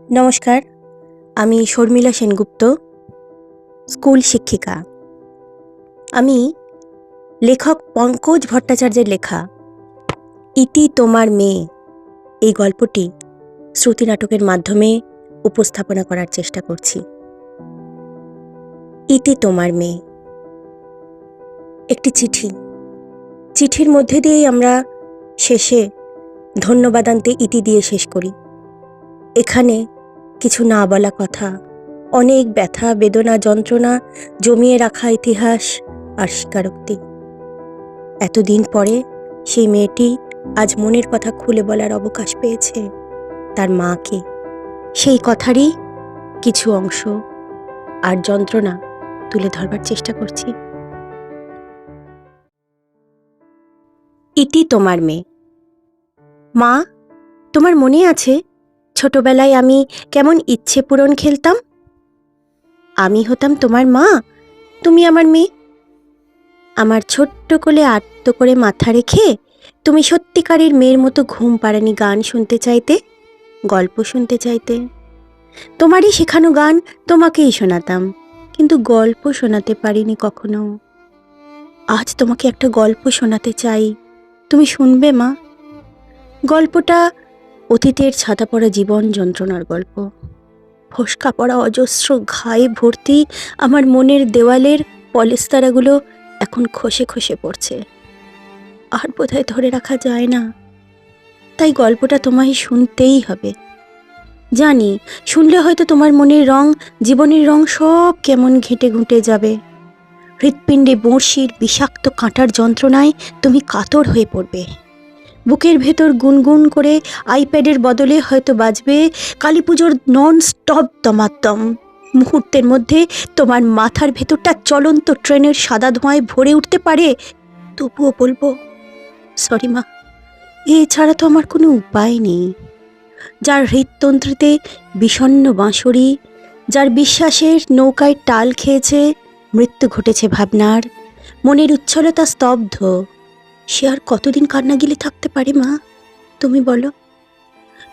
নমস্কার, আমি শর্মিলা সেনগুপ্ত, স্কুল শিক্ষিকা। আমি লেখক পঙ্কজ ভট্টাচার্যের লেখা ইতি তোমার মেয়ে এই গল্পটি শ্রুতি নাটকের মাধ্যমে উপস্থাপনা করার চেষ্টা করছি। ইতি তোমার মেয়ে একটি চিঠির মধ্যে দিয়েই আমরা শেষে ধন্যবাদান্তে ইতি দিয়ে শেষ করি। এখানে কিছু না বলা কথা, অনেক ব্যথা বেদনা যন্ত্রণা জমিয়ে রাখা ইতিহাস আর স্বীকারোক্তি। এতদিন পরে সেই মেয়েটি আজ মনের কথা খুলে বলার অবকাশ পেয়েছে তার মাকে। সেই কথারই কিছু অংশ আর যন্ত্রণা তুলে ধরবার চেষ্টা করছি। ইতি তোমার মেয়ে। মা, তোমার মনে আছে ছোটবেলায় আমি কেমন ইচ্ছে পূরণ খেলতাম? আমি হতাম তোমার মা, তুমি আমার মেয়ে। আমার ছোট্ট কোলে আত্ম করে মাথা রেখে তুমি সত্যিকারের মেয়ের মতো ঘুম পাড়ানি গান শুনতে চাইতে, গল্প শুনতে চাইতে। তোমারই শেখানো গান তোমাকেই শোনাতাম, কিন্তু গল্প শোনাতে পারিনি কখনো। আজ তোমাকে একটা গল্প শোনাতে চাই, তুমি শুনবে মা? গল্পটা অতীতের ছাতা পড়া জীবন যন্ত্রণার গল্প। ফোসকা পড়া অজস্র ঘায়ে ভর্তি আমার মনের দেওয়ালের পলেস্তারাগুলো এখন খসে খসে পড়ছে, আর বোধহয় ধরে রাখা যায় না। তাই গল্পটা তোমায় শুনতেই হবে। জানি শুনলে হয়তো তোমার মনের রং, জীবনের রং সব কেমন ঘেঁটে ঘুঁটে যাবে। হৃৎপিণ্ডে বড়শির বিষাক্ত কাঁটার যন্ত্রণায় তুমি কাতর হয়ে পড়বে। বুকের ভেতর গুনগুন করে আইপ্যাডের বদলে হয়তো বাজবে কালীপুজোর নন স্টপ দমাদ্দম। মুহূর্তের মধ্যে তোমার মাথার ভেতরটা চলন্ত ট্রেনের সাদা ধোঁয়ায় ভরে উঠতে পারে। তবুও বলবো, সরি মা, এছাড়া তো আমার কোনো উপায় নেই। যার হৃদতন্ত্রীতে বিষণ্ণ বাঁশরি, যার বিশ্বাসের নৌকায় টাল খেয়েছে, মৃত্যু ঘটেছে ভাবনার, মনের উচ্ছলতা স্তব্ধ, সে আর কতদিন কান্না গিলে থাকতে পারে মা, তুমি বলো?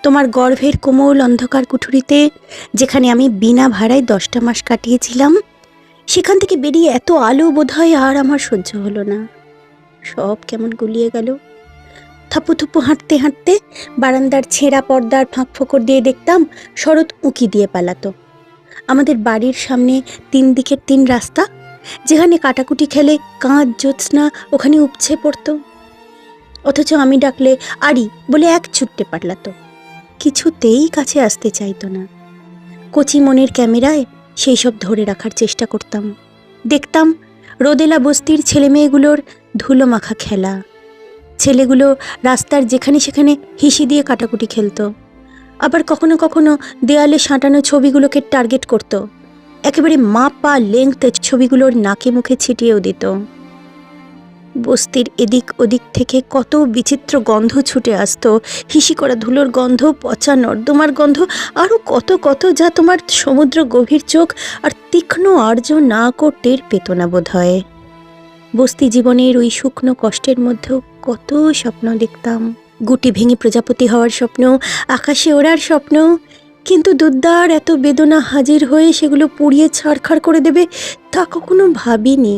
তোমার গর্ভের কোমল অন্ধকার কুঠুরিতে, যেখানে আমি বিনা ভাড়ায় 10টা মাস কাটিয়েছিলাম, সেখান থেকে বেরিয়ে এত আলো বোধহয় আর আমার সহ্য হলো না। সব কেমন গুলিয়ে গেল। থাপুথুপু হাঁটতে হাঁটতে বারান্দার ছেঁড়া পর্দার ফাঁক ফোকর দিয়ে দেখতাম শরৎ উঁকি দিয়ে পালাতো। আমাদের বাড়ির সামনে 3 দিকের 3 রাস্তা, যেখানে কাটাকুটি খেলে কাঁচ জ্যোৎস্না ওখানে উপছে পড়তো। অথচ আমি ডাকলে আড়ি বলে এক ছুটতে পারলাতো, কিছুতেই কাছে আসতে চাইতো না। কচি মনের ক্যামেরায় সেই সব ধরে রাখার চেষ্টা করতাম। দেখতাম রোদেলা বস্তির ছেলেমেয়েগুলোর ধুলো মাখা খেলা। ছেলেগুলো রাস্তার যেখানে সেখানে হিসি দিয়ে কাটাকুটি খেলতো, আবার কখনো কখনো দেয়ালে সাঁটানো ছবিগুলোকে টার্গেট করত, একেবারে মাপা লেংথে ছবিগুলোর নাকে মুখে ছিটিয়েও দিত। বস্তির এদিক ওদিক থেকে কত বিচিত্র গন্ধ ছুটে আসতো, হিসি করা ধুলোর গন্ধ, পচা নর্দমার গন্ধ, আরও কত কত যা তোমার সমুদ্র গভীর চোখ আর তীক্ষ্ণ আর্য না টের পেত না বোধ হয়। বস্তি জীবনের ওই শুকনো কষ্টের মধ্যেও কত স্বপ্ন দেখতাম। গুটি ভেঙে প্রজাপতি হওয়ার স্বপ্ন, আকাশে ওড়ার স্বপ্ন, কিন্তু দুর্দার এত বেদনা হাজির হয়ে সেগুলো পুড়িয়ে ছারখার করে দেবে তা কখনো ভাবিনি।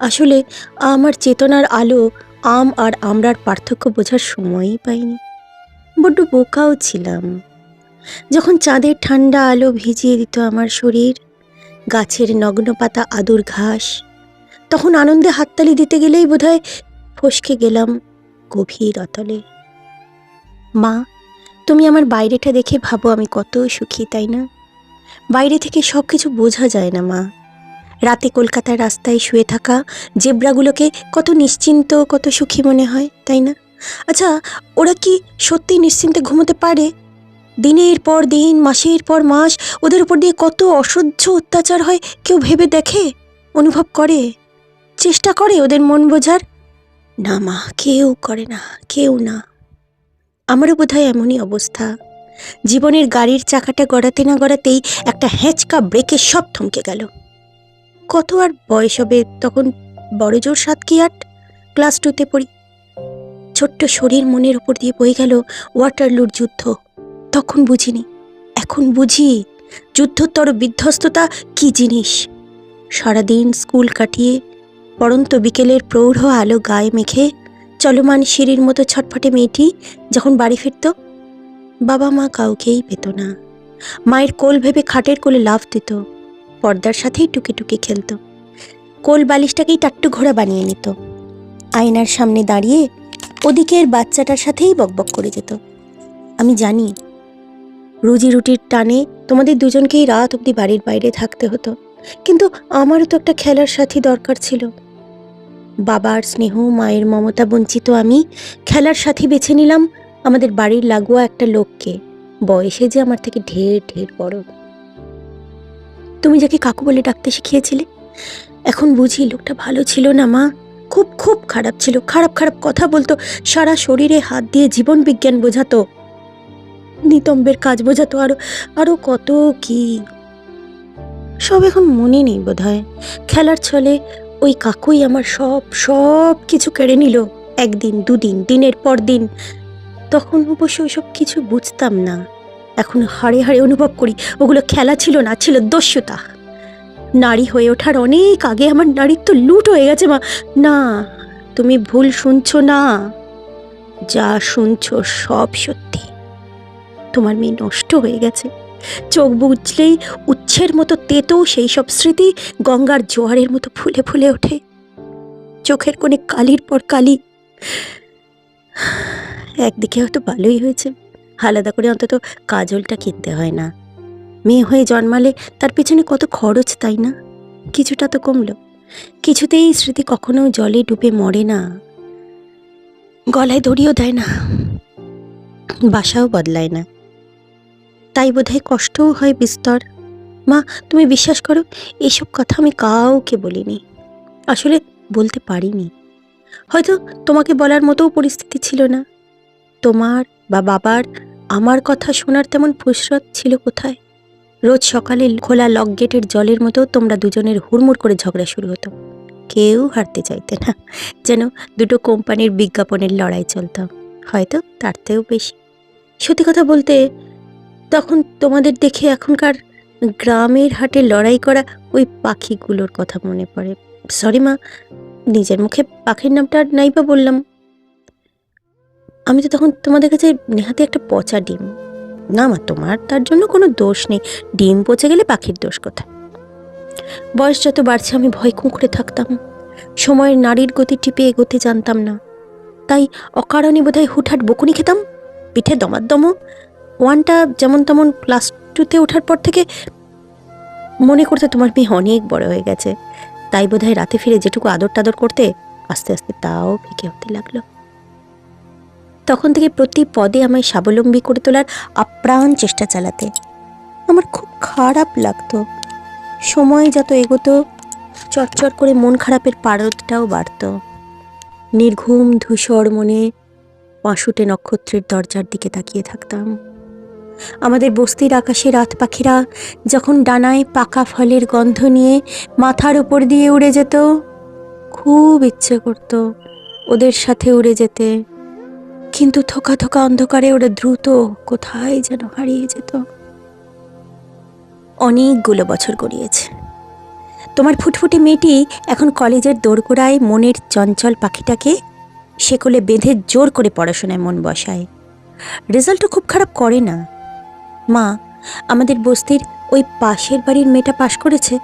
আসলে আমার চেতনার আলো আম আর আমরার পার্থক্য বোঝার সময়ই পাইনি। বড্ড বোকাও ছিলাম। যখন চাঁদের ঠান্ডা আলো ভিজিয়ে দিত আমার শরীর, গাছের নগ্ন পাতা আদুর ঘাস, তখন আনন্দে হাততালি দিতে গেলেই বোধহয় ফসকে গেলাম গভীর অতলে। মা, তুমি আমার বাইরেটা দেখে ভাবো আমি কত সুখী, তাই না? বাইরে থেকে সব কিছু বোঝা যায় না মা। রাতে কলকাতার রাস্তায় শুয়ে থাকা জেব্রাগুলোকে কত নিশ্চিন্ত, কত সুখী মনে হয়, তাই না? আচ্ছা, ওরা কি সত্যি নিশ্চিন্তে ঘুমোতে পারে? দিনের পর দিন, মাসের পর মাস ওদের উপর দিয়ে কত অসহ্য অত্যাচার হয়, কেউ ভেবে দেখে, অনুভব করে, চেষ্টা করে ওদের মন বোঝার? না মা, কেউ করে না, কেউ না। আমারও বোধহয় এমনই অবস্থা। জীবনের গাড়ির চাকাটা গড়াতে না গড়াতেই একটা হ্যাঁচকা ব্রেকে সব থমকে গেল। কত আর বয়স হবে তখন? বড় জোর 7 কি 8, ক্লাস 2তে পড়ি। ছোট্ট শরীর মনের উপর দিয়ে বয়ে গেল ওয়াটারলুর যুদ্ধ। তখন বুঝিনি এখন বুঝি যুদ্ধোত্তর বিধ্বস্ততা কি জিনিস। সারাদিন স্কুল কাটিয়ে পড়ন্ত বিকেলের প্রৌঢ় আলো গায়ে মেখে চলমান সিঁড়ির মতো ছটফটে মেয়েটি যখন বাড়ি ফিরত, বাবা মা কাউকেই পেত না। মায়ের কোল ভেবে খাটের কোলে লাফ দিত, পর্দার সাথেই টুকে টুকে খেলত, কোল বালিশটাকেই টাট্টু ঘোড়া বানিয়ে নিত, আয়নার সামনে দাঁড়িয়ে ওদিকের বাচ্চাটার সাথেই বকবক করে যেত। আমি জানি রুজি রুটির টানে তোমাদের দুজনকেই রাত অবধি বাড়ির বাইরে থাকতে হতো, কিন্তু আমারও তো একটা খেলার সাথী দরকার ছিল। বাবার স্নেহ, মায়ের মমতা বঞ্চিত আমি খেলার সাথী বেছে নিলাম আমাদের বাড়ির লাগোয়া একটা লোককে, বয়সে যে আমার থেকে ঢের ঢের বড়। তুমি যাকে কাকু বলে ডাকতে শিখিয়েছিলে, এখন বুঝি লোকটা ভালো ছিল না মা, খুব খুব খারাপ ছিল। খারাপ খারাপ কথা বলতো, সারা শরীরে হাত দিয়ে জীবন বিজ্ঞান বোঝাতো, নিতম্বের কাজ বোঝাতো, আরো আরো কত কি সব এখন মনে নেই বোধহয়। খেলার ছলে ওই কাকুই আমার সব সব কিছু কেড়ে নিল, একদিন দুদিন, দিনের পর দিন। তখন অবশ্য ওইসব কিছু বুঝতাম না, এখন হাড়ে হাড়ে অনুভব করি ওগুলো খেলা ছিল না, ছিল দস্যুতা। নারী হয়ে ওঠার অনেক আগে আমার নারীত্ব লুট হয়ে গেছে মা। না, তুমি ভুল শুনছো না, যা শুনছো সব সত্যি। তোমার মেয়ে নষ্ট হয়ে গেছে, চোখ বুঝলেই উচ্ছের মতো তেতো সেই সব স্মৃতি গঙ্গার জোয়ারের মতো ফুলে ফুলে ওঠে, চোখের কোণে কালির পর কালি। একদিকে হয়তো ভালোই হয়েছে, আলাদা করে অন্তত কাজলটা কিনতে হয় না। মেয়ে হয়ে জন্মালে তার পেছনে কত খরচ, তাই না? কিছুটা তো কমলো। কিছুতেই স্মৃতি কখনো জলে ডুবে মরে না, গলায় দড়িও দেয় না, বাসাও বদলায় না, তাই বোধহয় কষ্টও হয় বিস্তর। মা, তুমি বিশ্বাস করো, এসব কথা আমি কাউকে বলিনি, আসলে বলতে পারিনি। হয়তো তোমাকে বলার মতোও পরিস্থিতি ছিল না। তোমার বা বাবার আমার কথা শোনার তেমন ফুসরত ছিল কোথায়? রোজ সকালে খোলা লক গেটের জলের মতো তোমরা দুজনের হুড়মুড় করে ঝগড়া শুরু হতো, কেউ হারতে চাইতে না, যেন দুটো কোম্পানির বিজ্ঞাপনের লড়াই চলত, হয়তো তার থেকেও বেশি। সত্যি কথা বলতে, তখন তোমাদের দেখে এখনকার গ্রামের হাটে লড়াই করা ওই পাখিগুলোর কথা মনে পড়ে। সরি মা, নিজের মুখে পাখির নামটা নাই বা বললাম। আমি তো তখন তোমাদের কাছে নেহাতি একটা পচা ডিম। না মা, তোমার তার জন্য কোনো দোষ নেই, ডিম পচে গেলে পাখির দোষ কোথায়? বয়স যত বাড়ছে আমি ভয় কুঁকড়ে থাকতাম, সময়ের নারীর গতি টিপে এগোতে জানতাম না, তাই অকারণে বোধহয় হুটহাট বকুনি খেতাম, পিঠে দমাদ্দম। ওয়ানটা যেমন তেমন ক্লাস 2-তে ওঠার পর থেকে মনে করতে তোমার মেয়ে অনেক বড় হয়ে গেছে, তাই বোধহয় রাতে ফিরে যেটুকু আদর টাদর করতে আস্তে আস্তে তাও ফিকে হতে লাগলো। তখন থেকে প্রতি পদে আমায় স্বাবলম্বী করে তোলার আপ্রাণ চেষ্টা চালাতে আমার খুব খারাপ লাগতো। সময় যত এগোতো চটচট করে মন খারাপের পারদটাও বাড়ত। নির্ঘুম ধূসর মনে পাশুটে নক্ষত্রের দরজার দিকে তাকিয়ে থাকতাম। আমাদের বস্তির আকাশে রাত পাখিরা যখন ডানায় পাকা ফলের গন্ধ নিয়ে মাথার উপর দিয়ে উড়ে যেত, খুব ইচ্ছে করত ওদের সাথে উড়ে যেতে, কিন্তু থোকা থোকা অন্ধকারে ওরা দ্রুত কোথায় যেন হারিয়ে যেত। অনেকগুলো বছর গড়িয়েছে। তোমার ফুটফুটে মেয়েটি এখন কলেজের দোরগোড়ায় মনের চঞ্চল পাখিটাকে শেকলে বেঁধে জোর করে পড়াশোনায় মন বসায়। রেজাল্টও খুব খারাপ করে না। মা, আমাদের বস্তির ওই পাশের বাড়ির মেয়েটা পাশ করেছে,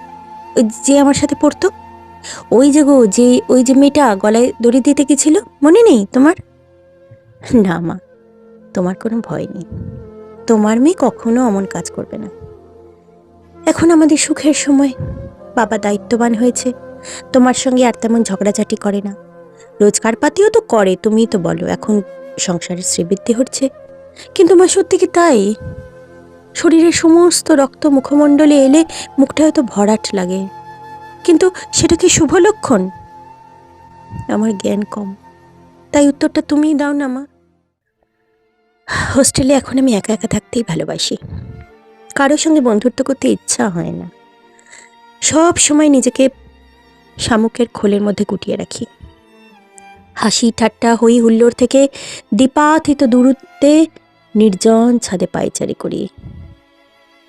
ওই যে আমার সাথে পড়তো, ওই যে গো, যে ওই যে মেয়েটা গলায় দড়ি দিতে গেছিল, মনে নেই তোমার? না মা, তোমার কোনো ভয় নেই, তোমার মেয়ে কখনো অমন কাজ করবে না। এখন আমাদের সুখের সময়, বাবা দায়িত্ববান হয়েছে, তোমার সঙ্গে আর তেমন ঝগড়াঝাটি করে না, রোজগার পাতিও তো করে, তুমিই তো বলো এখন সংসারের শ্রীবৃদ্ধি হচ্ছে। কিন্তু মা, সত্যি কি তাই? শরীরের সমস্ত রক্ত মুখমণ্ডলে এলে মুখটা হয়তো ভরাট লাগে, কিন্তু সেটা কি শুভ লক্ষণ? আমার জ্ঞান কম, তাই উত্তরটা তুমিই দাও না মা। হোস্টেলে এখন আমি একা একা থাকতেই ভালোবাসি, কারোর সঙ্গে বন্ধুত্ব করতে ইচ্ছা হয় না, সব সময় নিজেকে শামুকের খোলের মধ্যে গুটিয়ে রাখি। হাসি ঠাট্টা হই হুল্লোড় থেকে দীপাতীত দূরত্বে নির্জন ছাদে পায়চারি করি।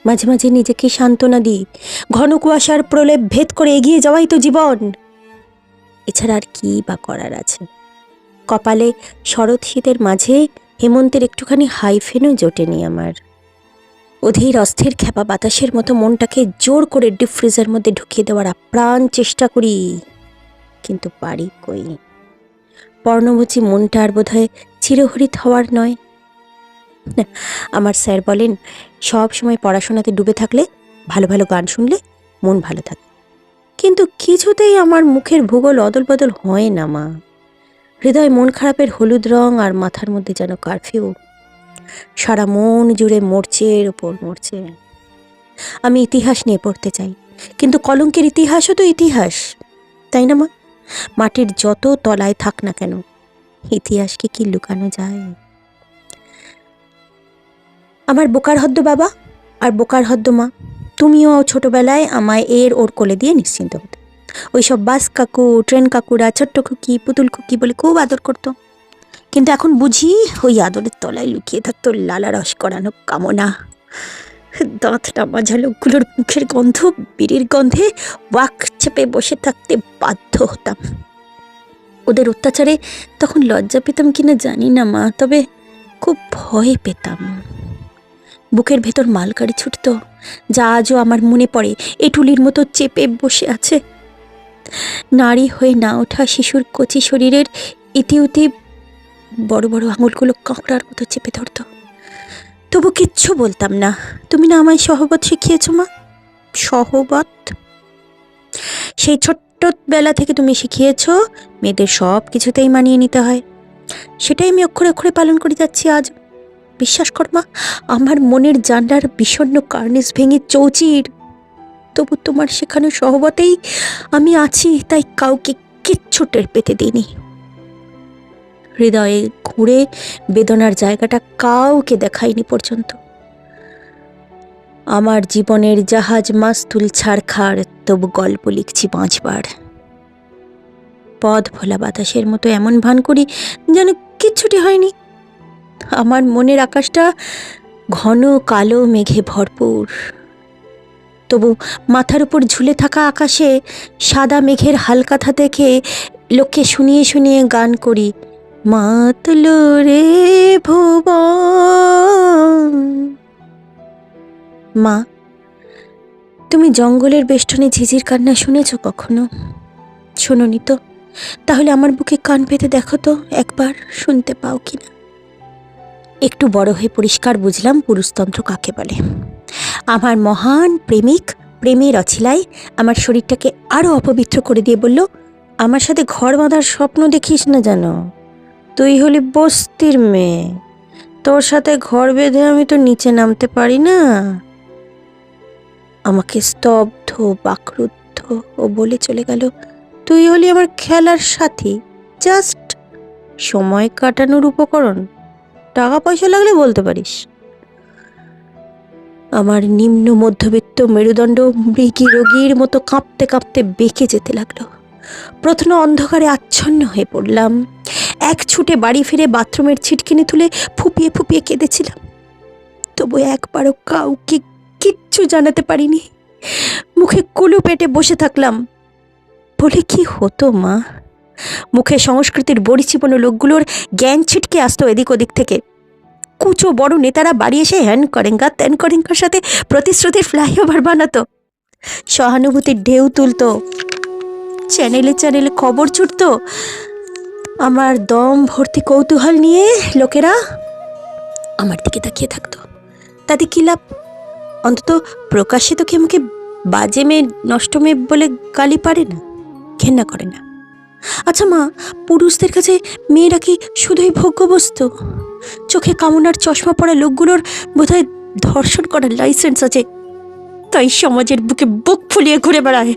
মাঝে মাঝে নিজেকে সান্ত্বনা দিই, ঘন কুয়াশার প্রলেপ ভেদ করে এগিয়ে যাওয়াই তো জীবন। এছাড়া আর কি বা করার আছে? কপালে শরৎ শীতের মাঝে হেমন্তের একটুখানি হাইফেনও জোটেনি আমার। অধীর অস্থির খ্যাপা বাতাসের মতো মনটাকে জোর করে ডিপ ফ্রিজের মধ্যে ঢুকিয়ে দেওয়ার আপ্রাণ চেষ্টা করি, কিন্তু পারি কই। পর্ণমোচী মনটা আর বোধহয় চিরহরিত হওয়ার নয়। আমার স্যার বলেন, সব সময় পড়াশোনাতে ডুবে থাকলে, ভালো ভালো গান শুনলে মন ভালো থাকে। কিন্তু কিছুতেই আমার মুখের ভূগোল অদল বদল হয় না মা। হৃদয় মন খারাপের হলুদ রং, আর মাথার মধ্যে যেন কারফিউ। সারা মন জুড়ে মরচের ওপর মরচে। আমি ইতিহাস নিয়ে পড়তে চাই, কিন্তু কলঙ্কের ইতিহাসও তো ইতিহাস, তাই না মা? মাটির যত তলায় থাক না কেন, ইতিহাসকে কি লুকানো যায়? আমার বোকার হদ্দ বাবা আর বোকার হদ্দ মা, তুমিও ছোটবেলায় আমায় এর ওর কোলে দিয়ে নিশ্চিন্ত হতে। ওইসব বাস কাকু, ট্রেন কাকুরা ছোট্ট খুকি, পুতুল খুকি বলে খুব আদর করতো। কিন্তু এখন বুঝি ওই আদরের তলায় লুকিয়ে থাকতো লালা রস করানো কামনা। দাঁতটা মাজা লোকগুলোর মুখের গন্ধ, বিড়ির গন্ধে ওয়াক চেপে বসে থাকতে বাধ্য হতাম। ওদের অত্যাচারে তখন লজ্জা পেতাম কিনা জানি না মা, তবে খুব ভয় পেতাম। বুকের ভেতর মালকারি ছুটতো, যা আজও আমার মনে পড়ে এটুলির মতো চেপে বসে আছে। নারী হয়ে না ওঠা শিশুর কচি শরীরের ইতিউতি বড় বড় আঙুলগুলো কাঁকড়ার মতো চেপে ধরত। তবু কিচ্ছু বলতাম না। তুমি না আমায় সহবত শিখিয়েছ মা? সহবত? সেই ছোট্টবেলা থেকে তুমি শিখিয়েছ মেয়েদের সব কিছুতেই মানিয়ে নিতে হয়। সেটাই আমি অক্ষরে অক্ষরে পালন করে যাচ্ছি আজ। বিশ্বাস কর মা, আমার মনের জানলার বিষণ্ণ কার্নিস ভেঙে চৌচির। তবু তোমার শেখানো সহবতেই আমি আছি, তাই কাউকে কিচ্ছু টের পেতে দিইনি। হৃদয়ে ঘুরে বেদনার জায়গাটা কাউকে দেখাইনি পর্যন্ত। আমার জীবনের জাহাজ মাস্তুল ছাড়খাড়, তবু গল্প লিখছি 5 বার। পথ ভোলা বাতাসের মতো এমন ভান করি যেন কিচ্ছুটি হয়নি। আমার মনের আকাশটা ঘন কালো মেঘে ভরপুর, তবু মাথার উপর ঝুলে থাকা আকাশে সাদা মেঘের হালকাথা দেখে লোককে শুনিয়ে শুনিয়ে গান করি, মাতলো রে ভুবন। মা, তুমি জঙ্গলের বেষ্টনে ঝিঝির কান্না শুনেছ কখনো? শোনোনি তো? তাহলে আমার বুকে কান পেতে দেখো তো একবার, শুনতে পাও কিনা। একটু বড় হয়ে পরিষ্কার বুঝলাম পুরুষতন্ত্র কাকে বলে। আমার মহান প্রেমিক প্রেমের অছিলায় আমার শরীরটাকে আরো অপবিত্র করে দিয়ে বলল, আমার সাথে ঘর বাঁধার স্বপ্ন দেখিস না যেন। তুই হলি বস্তির মেয়ে, তোর সাথে ঘর বেঁধে আমি তো নিচে নামতে পারি না। আমাকে স্তব্ধ বাকরুদ্ধ ও বলে চলে গেল, তুই হলি আমার খেলার সাথী, জাস্ট সময় কাটানোর উপকরণ। টাকা পয়সা লাগলে বলতে পারিস। আমার নিম্ন মধ্যবিত্ত মেরুদণ্ড মৃগী রোগীর মতো কাঁপতে কাঁপতে বেঁকে যেতে লাগলো। প্রথমে অন্ধকারে আচ্ছন্ন হয়ে পড়লাম। এক ছুটে বাড়ি ফিরে বাথরুমের ছিটকিনি তুলে ফুপিয়ে ফুপিয়ে কেঁদেছিলাম। তবু একবারও কাউকে কিচ্ছু জানাতে পারিনি। মুখে কুলু পেটে বসে থাকলাম। বলে কি হতো মা? মুখে সংস্কৃতির বড়ি চিপনো লোকগুলোর জ্ঞান ছিটকে আসতো এদিক ওদিক থেকে। কুচো বড় নেতারা বাড়ি এসে হ্যান করেঙ্গা ত্যান করেঙ্গার সাথে প্রতিশ্রুতির ফ্লাইওভার বানাতো, সহানুভূতির ঢেউ তুলতো, চ্যানেলে চ্যানেলে খবর ছুটতো। আমার দম ভর্তি কৌতূহল নিয়ে লোকেরা আমার দিকে তাকিয়ে থাকতো। তাতে কি লাভ? অন্তত প্রকাশ্যে তো কেউ আমাকে বাজে মেয়ে, নষ্ট মেয়ে বলে গালি পারে না, ঘেন্না করে না। আচ্ছা মা, পুরুষদের কাছে মেয়েরা কি শুধুই ভোগ্যবস্তু? চোখে কামনার চশমা পড়া লোকগুলোর বোধহয় ধর্ষণ করার লাইসেন্স আছে, তাই সমাজের বুকে বুক ফুলিয়ে ঘুরে বেড়ায়।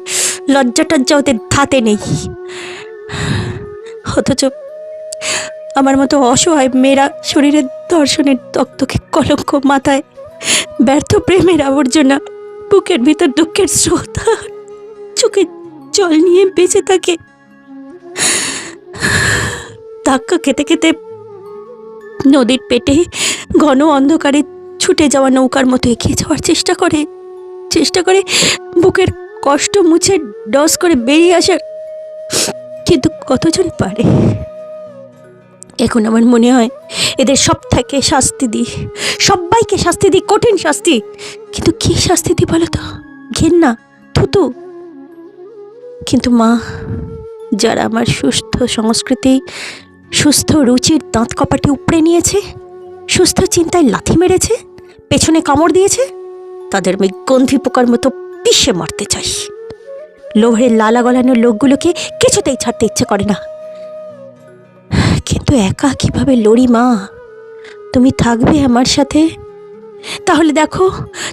লজ্জাটার ওদের ধাতে নেই। অথচ আমার মতো অসহায় মেয়েরা শরীরের ধর্ষণের দগদগে কলঙ্ক মাথায়, ব্যর্থ প্রেমের আবর্জনা, বুকের ভিতর দুঃখের স্রোত, চোখে জল নিয়ে বেঁচে থাকে। ধাক্কা খেতে খেতে নদীর পেটে ঘন অন্ধকারে ছুটে যাওয়া নৌকার মতো এগিয়ে যাওয়ার চেষ্টা করে বুকের কষ্ট মুছে ডস করে বেরিয়ে আসার, কিন্তু কতজন পারে? এখন আমার মনে হয় এদের সব থেকে শাস্তি দিই, সবাইকে শাস্তি দিই, কঠিন শাস্তি। কিন্তু কি শাস্তি দিই বলো তো? ঘেন্না, থুতু। কিন্তু মা, যারা আমার সুস্থ সংস্কৃতি, সুস্থ রুচির দাঁত কপাটি উপড়ে নিয়েছে, সুস্থ চিন্তায় লাথি মেরেছে, পেছনে কামড় দিয়েছে, তাদের আমি গন্ধি পোকার মতো পিষে মারতে চাই। লোহের লালা গলানো লোকগুলোকে কিছুতেই ছাড়তে ইচ্ছে করে না। কিন্তু একা কিভাবে লড়ি মা? তুমি থাকবে আমার সাথে? তাহলে দেখো,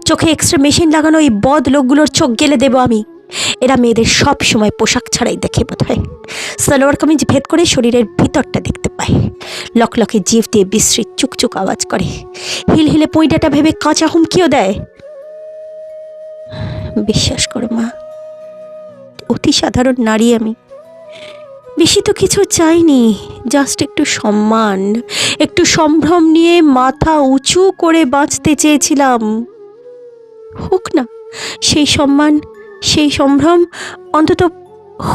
চোখে এক্সট্রা মেশিন লাগানো এই বদ লোকগুলোর চোখ গেলে দেব আমি। এরা মেয়েদের সব সময় পোশাক ছাড়াই দেখে বোধহয়। সালোয়ার কামিজ ভেদ করে শরীরের ভিতরটা দেখতে পায়। লকলকে জিভ দিয়ে বিশ্রী চুকচুক আওয়াজ করে, হিল হিলে পইডাটা ভেবে কাঁচা হুমকিও দেয়। বিশ্বাস করো মা, অতি সাধারণ নারী আমি। বেশি তো কিছু চাইনি, জাস্ট একটু সম্মান, একটু সম্ভ্রম নিয়ে মাথা উঁচু করে বাঁচতে চেয়েছিলাম। হোক না সেই সম্মান, সেই সম্ভ্রম, অন্তত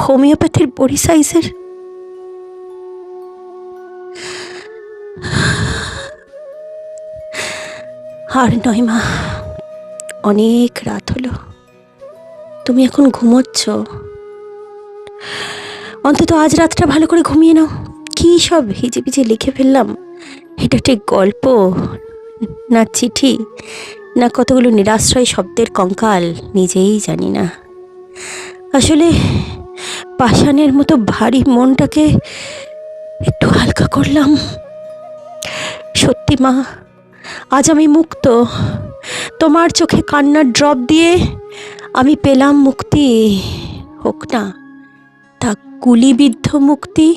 হোমিওপ্যাথির বড়ি সাইজের। আর নয় মা, অনেক রাত হলো, তুমি এখন ঘুমোচ্ছ। অন্তত আজ রাতটা ভালো করে ঘুমিয়ে নাও। কি সব ভিজে ভিজে লিখে ফেললাম, এটা ঠিক গল্প না চিঠি, না কতগুলো নিরাশ্রয় শব্দের কঙ্কাল, নিজেই জানি না। আসলে পাষাণের মতো ভারী মনটাকে একটু হালকা করলাম। সত্যি মা, আজ আমি মুক্ত। তোমার চোখে কান্নার ড্রপ দিয়ে আমি পেলাম মুক্তি। হোক না তা গুলিবিদ্ধ মুক্তি।